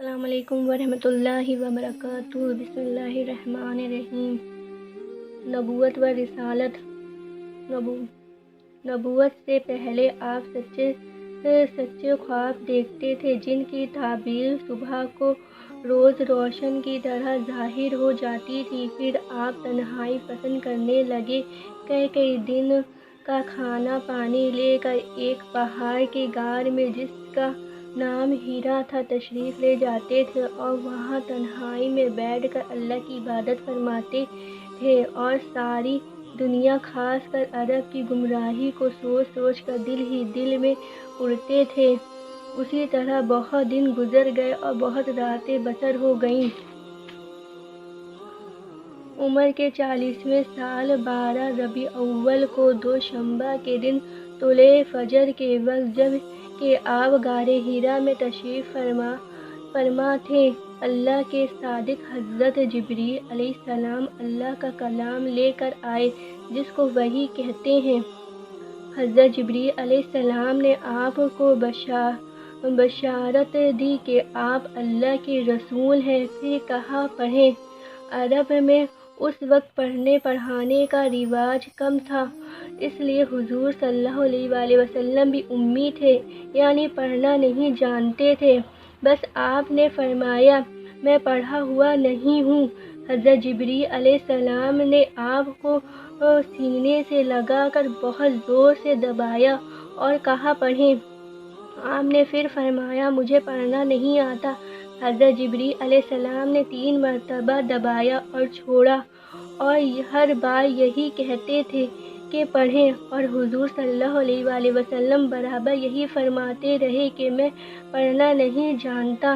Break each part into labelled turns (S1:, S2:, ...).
S1: السلام علیکم ورحمۃ اللہ وبرکاتہ۔ بسم اللہ الرحمن الرحیم۔ نبوت و رسالت۔ نبوت سے پہلے آپ سچے خواب دیکھتے تھے جن کی تعبیر صبح کو روز روشن کی طرح ظاہر ہو جاتی تھی۔ پھر آپ تنہائی پسند کرنے لگے، کئی دن کا کھانا پانی لے کر ایک پہاڑ کی غار میں جس کا نام ہیرا تھا تشریف لے جاتے تھے، اور وہاں تنہائی میں بیٹھ کر اللہ کی عبادت فرماتے تھے، اور ساری دنیا خاص کر عرب کی گمراہی کو سوچ کر دل ہی دل میں اڑتے تھے۔ اسی طرح بہت دن گزر گئے اور بہت راتیں بسر ہو گئیں۔ عمر کے 40ویں سال 12 ربیع الاول کو دوشنبہ کے دن طلوع فجر کے وقت جب کہ آپ غار حرا میں تشریف فرما تھے، اللہ کے صادق حضرت جبریل علیہ السلام اللہ کا کلام لے کر آئے، جس کو وحی کہتے ہیں۔ حضرت جبریل علیہ السلام نے آپ کو بشارت دی کہ آپ اللہ کے رسول ہیں۔ پھر کہا، پڑھیں۔ عرب میں اس وقت پڑھنے پڑھانے کا رواج کم تھا، اس لیے حضور صلی اللہ علیہ وسلم بھی امی تھے، یعنی پڑھنا نہیں جانتے تھے۔ بس آپ نے فرمایا، میں پڑھا ہوا نہیں ہوں۔ حضرت جبریل علیہ السلام نے آپ کو سینے سے لگا کر بہت زور سے دبایا اور کہا، پڑھیں۔ آپ نے پھر فرمایا، مجھے پڑھنا نہیں آتا۔ حضرت جبریل علیہ السلام نے 3 مرتبہ دبایا اور چھوڑا، اور ہر بار یہی کہتے تھے کہ پڑھیں، اور حضور صلی اللہ علیہ وسلم برابر یہی فرماتے رہے کہ میں پڑھنا نہیں جانتا۔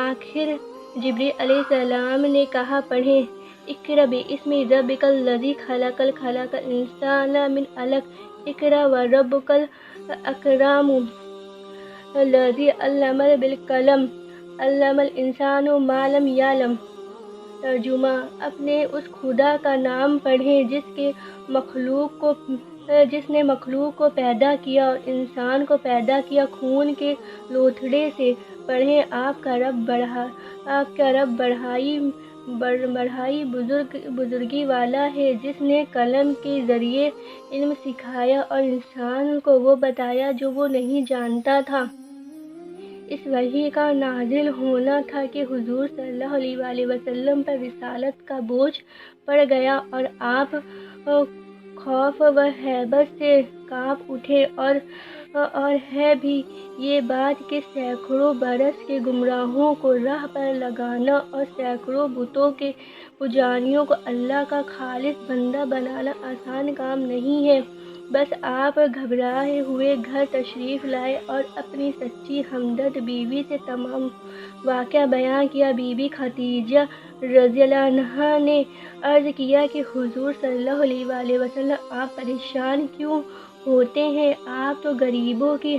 S1: آخر جبریل علیہ السلام نے کہا، پڑھیں۔ اقرأ باسم ربک الذی خلق، خلق الانسان من علق، اقرأ وربک الاکرم الذی علم بالقلم، علم الانسان ما لم یعلم۔ ترجمہ: اپنے اس خدا کا نام پڑھیں جس نے مخلوق کو پیدا کیا اور انسان کو پیدا کیا خون کے لوتھڑے سے۔ پڑھیں، آپ کا رب بڑائی بزرگی والا ہے، جس نے قلم کے ذریعے علم سکھایا اور انسان کو وہ بتایا جو وہ نہیں جانتا تھا۔ اس وحی کا نازل ہونا تھا کہ حضور صلی اللہ علیہ وسلم پر رسالت کا بوجھ پڑ گیا، اور آپ خوف و ہیبت سے کانپ اٹھے، اور ہے بھی یہ بات کہ سینکڑوں برس کے گمراہوں کو راہ پر لگانا اور سینکڑوں بتوں کے پجاریوں کو اللہ کا خالص بندہ بنانا آسان کام نہیں ہے۔ بس آپ گھبرائے ہوئے گھر تشریف لائے اور اپنی سچی ہمدرد بیوی سے تمام واقعہ بیان کیا۔ بی بی خدیجہ رضی اللہ عنہا نے عرض کیا کہ حضور صلی اللہ علیہ وسلم، آپ پریشان کیوں ہوتے ہیں؟ آپ تو غریبوں کی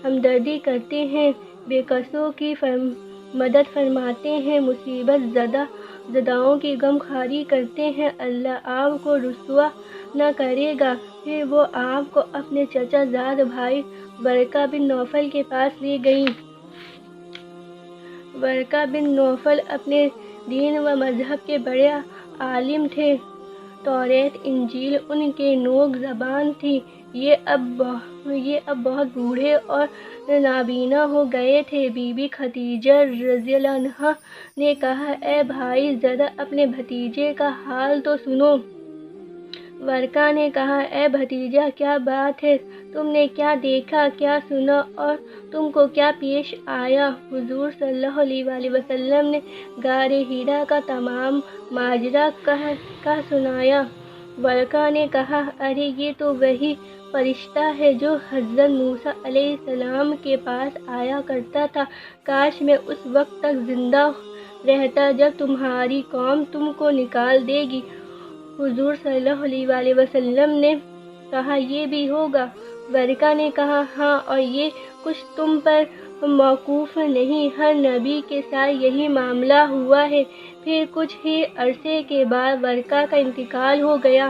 S1: ہمدردی کرتے ہیں، بے کسوں کی مدد فرماتے ہیں، مصیبت زداؤں کی غمخواری کرتے ہیں۔ اللہ آپ کو رسوا نہ کرے گا۔ پھر وہ آپ کو اپنے چچا زاد بھائی ورقہ بن نوفل کے پاس لے گئیں۔ ورقہ بن نوفل اپنے دین و مذہب کے بڑے عالم تھے۔ توریت انجیل ان کی نوک زبان تھی۔ یہ اب بہت بوڑھے اور نابینا ہو گئے تھے۔ بی بی خدیجہ رضی اللہ عنہا نے کہا، اے بھائی، ذرا اپنے بھتیجے کا حال تو سنو۔ ورقہ نے کہا، اے بھتیجا، کیا بات ہے؟ تم نے کیا دیکھا، کیا سنا، اور تم کو کیا پیش آیا؟ حضور صلی اللہ علیہ وسلم نے غار حرا کا تمام ماجرا کہہ سنایا۔ ورقہ نے کہا، ارے یہ تو وہی فرشتہ ہے جو حضرت موسیٰ علیہ السلام کے پاس آیا کرتا تھا۔ کاش میں اس وقت تک زندہ رہتا جب تمہاری قوم تم کو نکال دے گی۔ حضور صلی اللہ علیہ وسلم نے کہا، یہ بھی ہوگا؟ ورقہ نے کہا، ہاں، اور یہ کچھ تم پر موقوف نہیں، ہر نبی کے ساتھ یہی معاملہ ہوا ہے۔ پھر کچھ ہی عرصے کے بعد ورقہ کا انتقال ہو گیا۔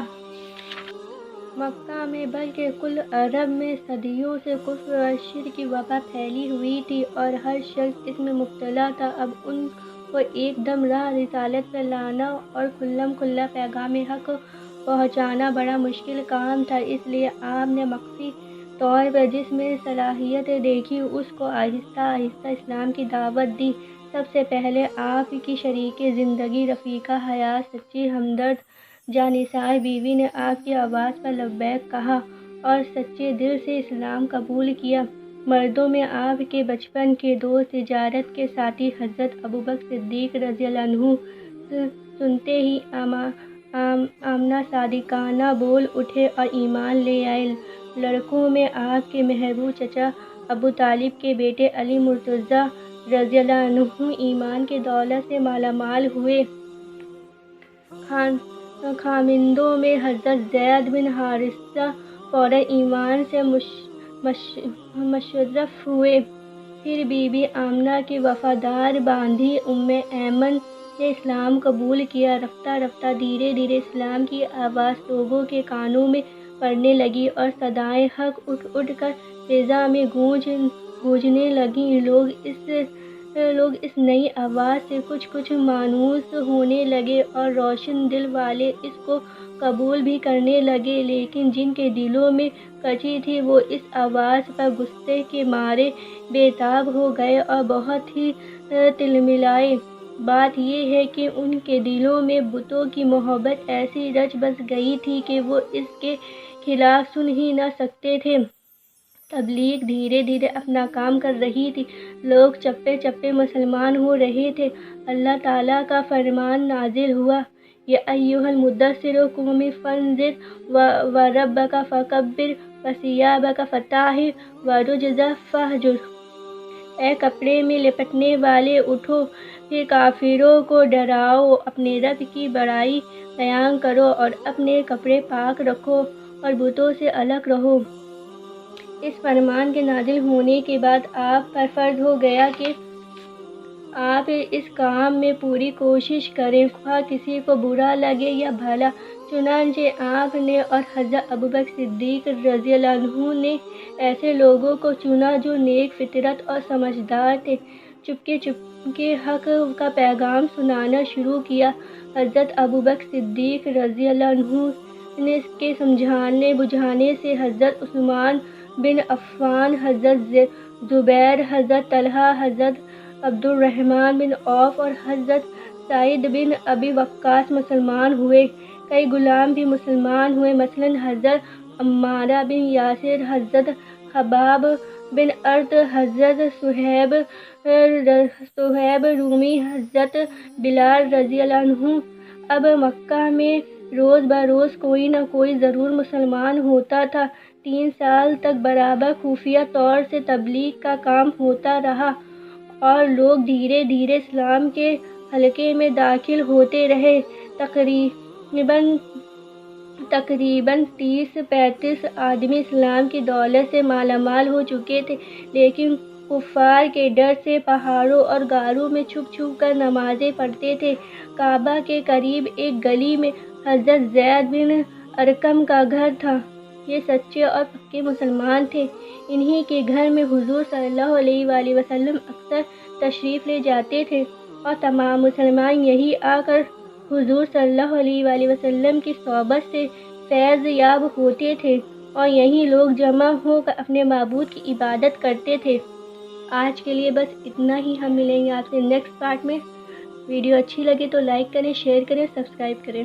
S1: مکہ میں بلکہ کل عرب میں صدیوں سے کفر اور شرک کی وبا پھیلی ہوئی تھی اور ہر شخص اس میں مبتلا تھا۔ اب ان کو ایک دم راہ رسالت پر لانا اور کھلم کھلا پیغام حق پہنچانا بڑا مشکل کام تھا، اس لیے آپ نے مخفی طور پر جس میں صلاحیت دیکھی اس کو آہستہ آہستہ اسلام کی دعوت دی۔ سب سے پہلے آپ کی شریک زندگی، رفیقہ حیات، سچی ہمدرد جانثار بیوی نے آپ کی آواز پر لبیک کہا اور سچے دل سے اسلام قبول کیا۔ مردوں میں آپ کے بچپن کے دوست، تجارت کے ساتھی حضرت ابوبکر صدیق رضی اللہ عنہ سنتے ہی آمنہ صادقانہ بول اٹھے اور ایمان لے آئے۔ لڑکوں میں آپ کے محبوب چچا ابو طالب کے بیٹے علی مرتضیٰ رضی اللہ عنہ ایمان کی دولت سے مالا مال ہوئے۔ خامندوں میں حضرت زید بن حارثہ فوراً ایمان سے مشرف ہوئے۔ پھر بی بی آمنہ کی وفادار باندھی ام ایمن نے اسلام قبول کیا۔ رفتہ رفتہ دھیرے دھیرے اسلام کی آواز لوگوں کے کانوں میں پڑنے لگی اور صدائیں حق اٹھ اٹھ کر فضا میں گونجنے لگیں۔ لوگ اس نئی آواز سے کچھ مانوس ہونے لگے اور روشن دل والے اس کو قبول بھی کرنے لگے، لیکن جن کے دلوں میں کجی تھی وہ اس آواز پر غصے کے مارے بے تاب ہو گئے اور بہت ہی تلملائے۔ بات یہ ہے کہ ان کے دلوں میں بتوں کی محبت ایسی رچ بس گئی تھی کہ وہ اس کے خلاف سن ہی نہ سکتے تھے۔ تبلیغ دھیرے دھیرے اپنا کام کر رہی تھی، لوگ چپے چپے مسلمان ہو رہے تھے۔ اللہ تعالیٰ کا فرمان نازل ہوا، یا ایھا المدثر قم فانذر وربک فکبر وثیابک فطہر والرجز فاہجر۔ اے کپڑے میں لپٹنے والے، اٹھو، پھر کافروں کو ڈراؤ، اپنے رب کی بڑائی بیان کرو اور اپنے کپڑے پاک رکھو اور بتوں سے الگ رہو۔ اس فرمان کے نازل ہونے کے بعد آپ پر فرض ہو گیا کہ آپ اس کام میں پوری کوشش کریں، خواہ کسی کو برا لگے یا بھلا۔ چنانچہ آپ نے اور حضرت ابوبکر صدیق رضی اللہ عنہ نے ایسے لوگوں کو چنا جو نیک فطرت اور سمجھدار تھے۔ چپکے چپکے حق کا پیغام سنانا شروع کیا۔ حضرت ابوبکر صدیق رضی اللہ عنہ کے سمجھانے بجھانے سے حضرت عثمان بن عفان، حضرت زبیر، حضرت طلحہ، حضرت عبد الرحمن بن عوف اور حضرت سعد بن ابی وقاص مسلمان ہوئے۔ کئی غلام بھی مسلمان ہوئے، مثلاً حضرت عمارہ بن یاسر، حضرت خباب بن ارت، حضرت صہیب رومی، حضرت بلال رضی اللہ عنہ۔ اب مکہ میں روز بروز کوئی نہ کوئی ضرور مسلمان ہوتا تھا۔ 3 سال تک برابر خفیہ طور سے تبلیغ کا کام ہوتا رہا اور لوگ دھیرے دھیرے اسلام کے حلقے میں داخل ہوتے رہے۔ تقریباً 30-35 آدمی اسلام کی دولت سے مالا مال ہو چکے تھے، لیکن کفار کے ڈر سے پہاڑوں اور غاروں میں چھپ چھپ کر نمازیں پڑھتے تھے۔ کعبہ کے قریب ایک گلی میں حضرت زید بن ارقم کا گھر تھا۔ یہ سچے اور پکے مسلمان تھے۔ انہی کے گھر میں حضور صلی اللہ علیہ وآلہ وسلم اکثر تشریف لے جاتے تھے اور تمام مسلمان یہیں آ کر حضور صلی اللہ علیہ وآلہ وسلم کی صحبت سے فیض یاب ہوتے تھے اور یہیں لوگ جمع ہو کر اپنے معبود کی عبادت کرتے تھے۔ آج کے لیے بس اتنا ہی، ہم ملیں گے آپ سے نیکسٹ پارٹ میں۔ ویڈیو اچھی لگے تو لائک کریں، شیئر کریں، سبسکرائب کریں۔